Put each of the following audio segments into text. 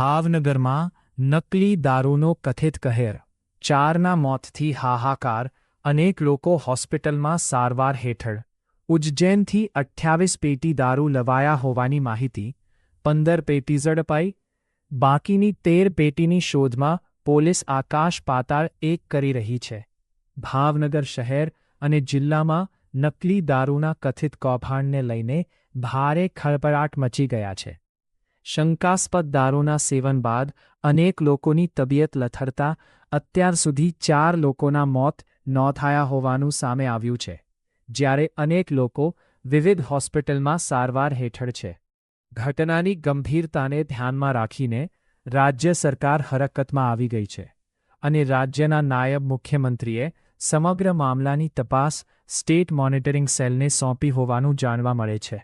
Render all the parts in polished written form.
ભાવનગરમાં નકલી દારૂનો કથિત કહેર, 4ના મોતથી હાહાકાર, અનેક લોકો હોસ્પિટલમાં સારવાર હેઠળ. ઉજ્જૈનથી 28 પેટી દારૂ લવાયા હોવાની માહિતી, 15 પેટી ઝડપાઈ, બાકીની 13 પેટીની શોધમાં પોલીસ આકાશ પાતાળ એક કરી રહી છે. ભાવનગર શહેર અને જિલ્લામાં નકલી દારૂના કથિત કૌભાંડને લઈને ભારે ખળભળાટ મચી ગયા છે. શંકાસ્પદ દારૂના સેવન બાદ અનેક લોકોની તબિયત લથડતા અત્યાર સુધી 4 લોકોના મોત નોંધાયા હોવાનું સામે આવ્યું છે, જ્યારે અનેક લોકો વિવિધ હોસ્પિટલમાં સારવાર હેઠળ છે. ઘટનાની ગંભીરતાને ધ્યાનમાં રાખીને રાજ્ય સરકાર હરકતમાં આવી ગઈ છે અને રાજ્યના નાયબ મુખ્યમંત્રીએ સમગ્ર મામલાની તપાસ સ્ટેટ મોનિટરિંગ સેલને સોંપી હોવાનું જાણવા મળે છે.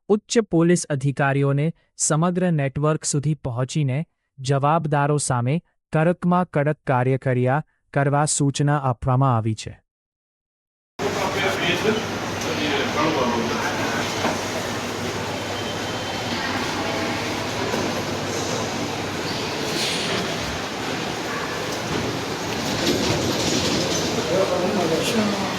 ઉચ્ચ પોલીસ અધિકારીઓને સમગ્ર નેટવર્ક સુધી પહોંચીને જવાબદારો સામે કડકમાં કડક કાર્યવાહી કરવા સૂચના આપવામાં આવી છે. Sure.